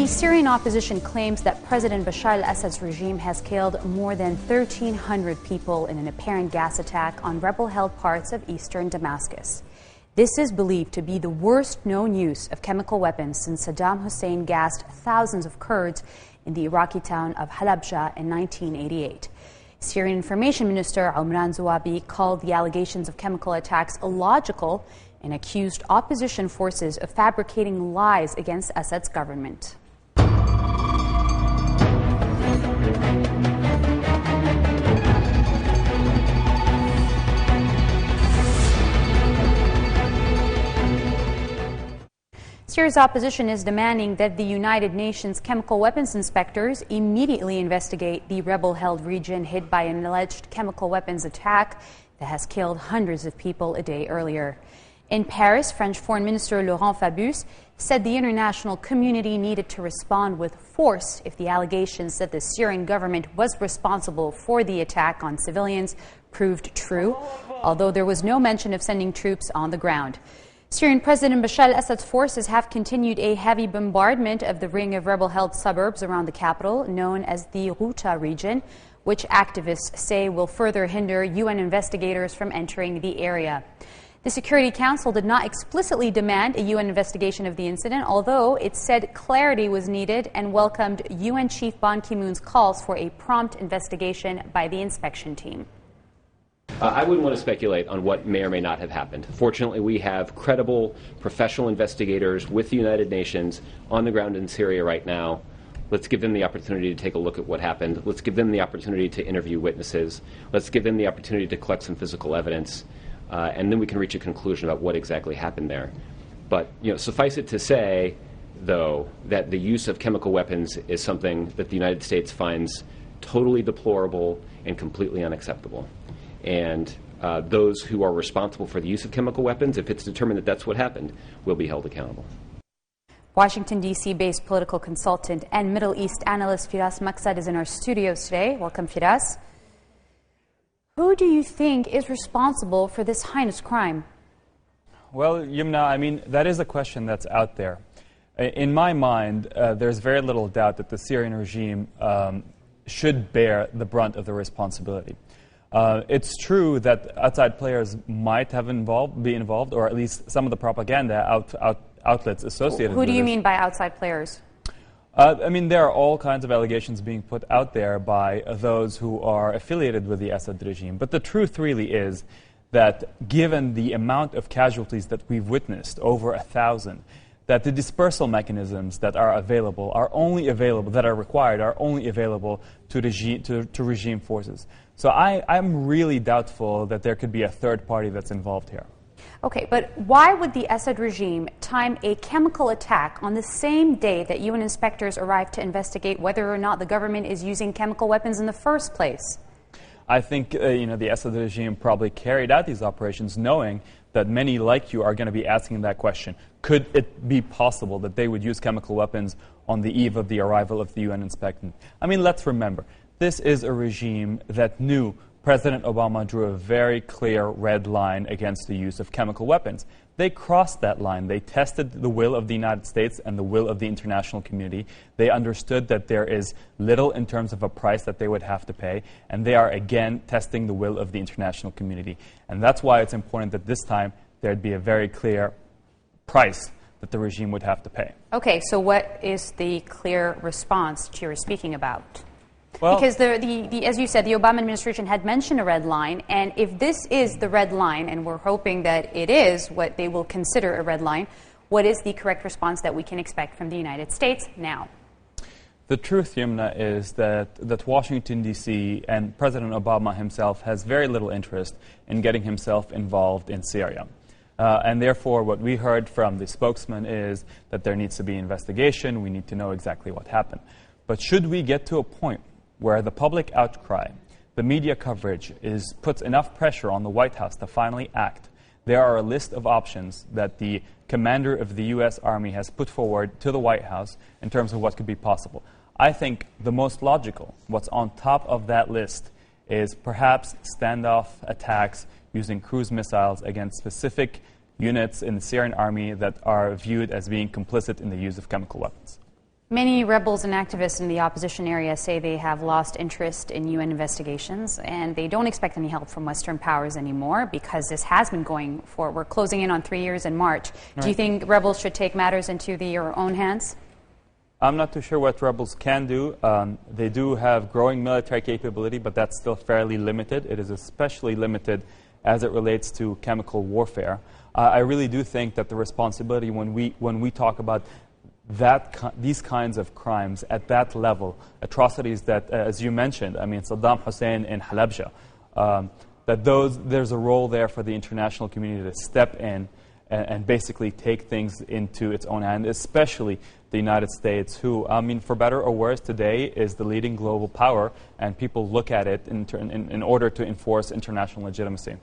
The Syrian opposition claims that President Bashar al-Assad's regime has killed more than 1,300 people in an apparent gas attack on rebel-held parts of eastern Damascus. This is believed to be the worst known use of chemical weapons since Saddam Hussein gassed thousands of Kurds in the Iraqi town of Halabja in 1988. Syrian Information Minister Umran Zawabi called the allegations of chemical attacks illogical and accused opposition forces of fabricating lies against Assad's government. Syria's opposition is demanding that the United Nations chemical weapons inspectors immediately investigate the rebel-held region hit by an alleged chemical weapons attack that has killed hundreds of people a day earlier. In Paris, French Foreign Minister Laurent Fabius said the international community needed to respond with force if the allegations that the Syrian government was responsible for the attack on civilians proved true, although there was no mention of sending troops on the ground. Syrian President Bashar al-Assad's forces have continued a heavy bombardment of the ring of rebel-held suburbs around the capital, known as the Ghouta region, which activists say will further hinder UN investigators from entering the area. The Security Council did not explicitly demand a UN investigation of the incident, although it said clarity was needed and welcomed UN Chief Ban Ki-moon's calls for a prompt investigation by the inspection team. I wouldn't want to speculate on what may or may not have happened. Fortunately, we have credible professional investigators with the United Nations on the ground in Syria right now. Let's give them the opportunity to take a look at what happened. Let's give them the opportunity to interview witnesses. Let's give them the opportunity to collect some physical evidence. And then we can reach a conclusion about what exactly happened there. But suffice it to say, though, that the use of chemical weapons is something that the United States finds totally deplorable and completely unacceptable. And those who are responsible for the use of chemical weapons, if it's determined that that's what happened, will be held accountable. Washington, D.C.-based political consultant and Middle East analyst Firas Maksad is in our studios today. Welcome, Firas. Who do you think is responsible for this heinous crime? Well, Youmna, that is a question that's out there. In my mind, there's very little doubt that the Syrian regime should bear the brunt of the responsibility. It's true that outside players might have be involved, or at least some of the propaganda outlets associated with it. Who do you mean by outside players? There are all kinds of allegations being put out there by those who are affiliated with the Assad regime. But the truth really is that given the amount of casualties that we've witnessed, over 1,000, that the dispersal mechanisms that are available are only available, that are required, are only available to regime forces. So I'm really doubtful that there could be a third party that's involved here. Okay, but why would the Assad regime time a chemical attack on the same day that UN inspectors arrive to investigate whether or not the government is using chemical weapons in the first place? I think the Assad regime probably carried out these operations knowing that many like you are going to be asking that question. Could it be possible that they would use chemical weapons on the eve of the arrival of the UN inspector? Let's remember, this is a regime that knew President Obama drew a very clear red line against the use of chemical weapons. They crossed that line. They tested the will of the United States and the will of the international community. They understood that there is little in terms of a price that they would have to pay, and they are again testing the will of the international community. And that's why it's important that this time there'd be a very clear price that the regime would have to pay. Okay, so what is the clear response that you were speaking about? Well, because as you said, the Obama administration had mentioned a red line, and if this is the red line, and we're hoping that it is what they will consider a red line, what is the correct response that we can expect from the United States now? The truth, Youmna, is that Washington, D.C. and President Obama himself has very little interest in getting himself involved in Syria. And therefore, what we heard from the spokesman is that there needs to be investigation. We need to know exactly what happened. But should we get to a point where the public outcry, the media coverage puts enough pressure on the White House to finally act, there are a list of options that the commander of the U.S. Army has put forward to the White House in terms of what could be possible. I think the most logical, what's on top of that list, is perhaps standoff attacks using cruise missiles against specific units in the Syrian army that are viewed as being complicit in the use of chemical weapons. Many rebels and activists in the opposition area say they have lost interest in UN investigations, and they don't expect any help from Western powers anymore because this has been going for, we're closing in on 3 years in March. Right. Do you think rebels should take matters into their own hands? I'm not too sure what rebels can do. They do have growing military capability, but that's still fairly limited. It is especially limited as it relates to chemical warfare. I really do think that the responsibility when we talk about these kinds of crimes at that level, atrocities that, as you mentioned, I mean, Saddam Hussein in Halabja, there's a role there for the international community to step in and basically take things into its own hand, especially the United States, who, I mean, for better or worse, today is the leading global power, and people look at it in order to enforce international legitimacy.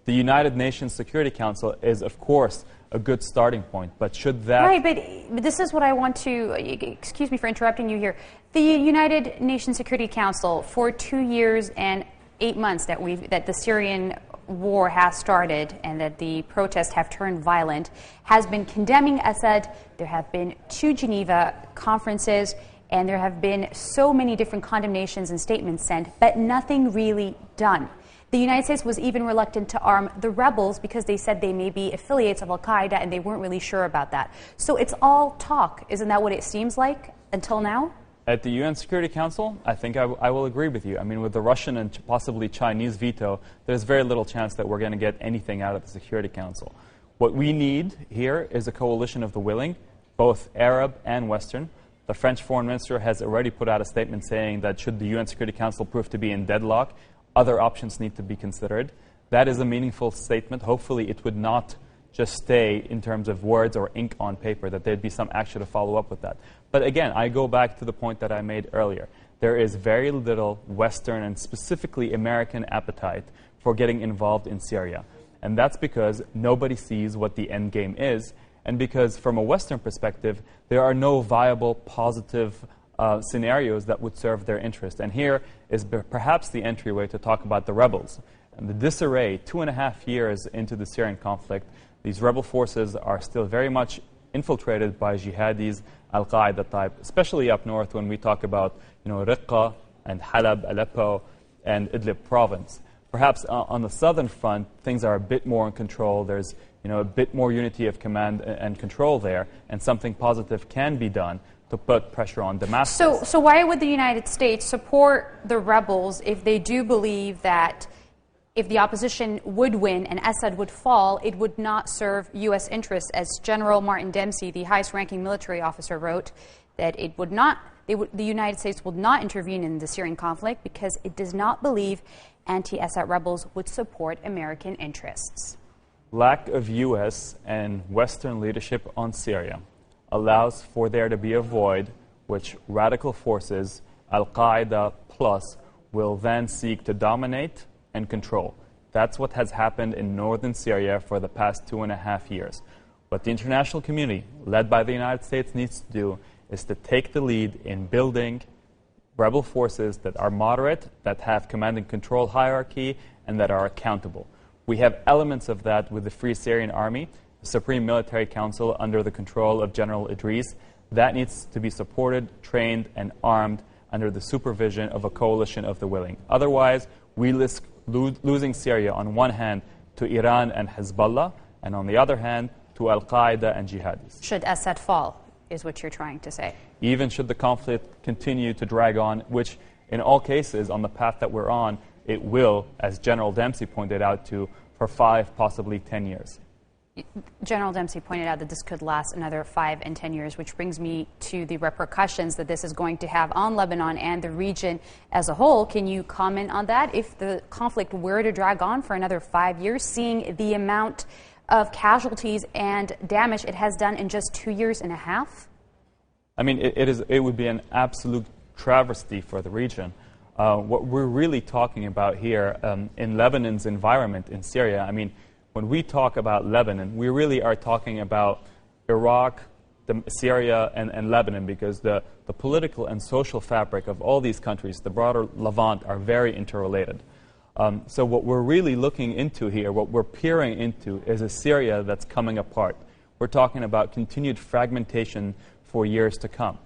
The United Nations Security Council is, of course, a good starting point, but should that... Right, but this is what I want to... Excuse me for interrupting you here. The United Nations Security Council, for 2 years and 8 months that the Syrian war has started and that the protests have turned violent, has been condemning Assad. There have been 2 Geneva conferences, and there have been so many different condemnations and statements sent, but nothing really done. The United States was even reluctant to arm the rebels because they said they may be affiliates of al-Qaeda, and they weren't really sure about that. So it's all talk. Isn't that what it seems like until now? At the UN Security Council, I think I will agree with you. I mean, with the Russian and possibly Chinese veto, there's very little chance that we're going to get anything out of the Security Council. What we need here is a coalition of the willing, both Arab and Western. The French foreign minister has already put out a statement saying that should the UN Security Council prove to be in deadlock, other options need to be considered. That is a meaningful statement. Hopefully it would not just stay in terms of words or ink on paper, that there'd be some action to follow up with that. But again, I go back to the point that I made earlier. There is very little Western and specifically American appetite for getting involved in Syria. And that's because nobody sees what the end game is, and because from a Western perspective, there are no viable, positive scenarios that would serve their interest. And here is perhaps the entryway to talk about the rebels. And the disarray, 2.5 years into the Syrian conflict, these rebel forces are still very much infiltrated by jihadis, al-Qaeda type, especially up north when we talk about, Raqqa and Halab, Aleppo, and Idlib province. Perhaps on the southern front, things are a bit more in control. There's a bit more unity of command and control there, and something positive can be done to put pressure on Damascus. So why would the United States support the rebels if they do believe that if the opposition would win and Assad would fall, it would not serve U.S. interests? As General Martin Dempsey, the highest-ranking military officer, wrote, that it would not, the United States would not intervene in the Syrian conflict because it does not believe anti-Assad rebels would support American interests. Lack of U.S. and Western leadership on Syria allows for there to be a void which radical forces, al-Qaeda plus, will then seek to dominate and control. That's what has happened in northern Syria for the past 2.5 years. What the international community, led by the United States, needs to do is to take the lead in building rebel forces that are moderate, that have command and control hierarchy, and that are accountable. We have elements of that with the Free Syrian Army, the Supreme Military Council under the control of General Idris. That needs to be supported, trained, and armed under the supervision of a coalition of the willing. Otherwise, we risk losing Syria on one hand to Iran and Hezbollah, and on the other hand to al-Qaeda and jihadis. Should Assad fall, is what you're trying to say. Even should the conflict continue to drag on, which in all cases on the path that we're on, it will, as General Dempsey pointed out, for 5, possibly 10 years. General Dempsey pointed out that this could last another 5 and 10 years, which brings me to the repercussions that this is going to have on Lebanon and the region as a whole. Can you comment on that? If the conflict were to drag on for another 5 years, seeing the amount of casualties and damage it has done in just 2.5 years? I mean, it would be an absolute travesty for the region. What we're really talking about here in Lebanon's environment in Syria, I mean, when we talk about Lebanon, we really are talking about Iraq, Syria, and Lebanon, because the political and social fabric of all these countries, the broader Levant, are very interrelated. So what we're really looking into here, what we're peering into, is a Syria that's coming apart. We're talking about continued fragmentation for years to come.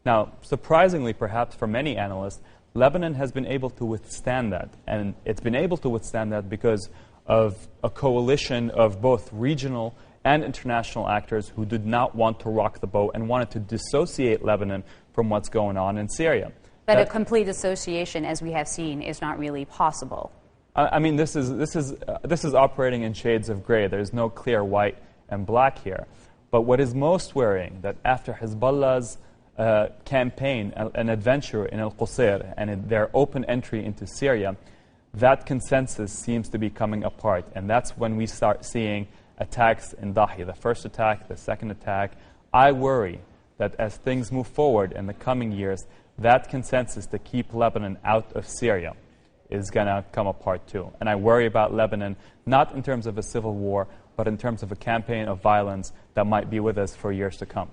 Now, surprisingly, perhaps for many analysts, Lebanon has been able to withstand that. And it's been able to withstand that because of a coalition of both regional and international actors who did not want to rock the boat and wanted to dissociate Lebanon from what's going on in Syria. But a complete association, as we have seen, is not really possible. I mean, this is operating in shades of gray. There's no clear white and black here. But what is most worrying, that after Hezbollah's campaign, an adventure in Al-Qusayr, and their open entry into Syria, that consensus seems to be coming apart. And that's when we start seeing attacks in Dahi, the first attack, the second attack. I worry that as things move forward in the coming years, that consensus to keep Lebanon out of Syria is going to come apart too. And I worry about Lebanon, not in terms of a civil war, but in terms of a campaign of violence that might be with us for years to come.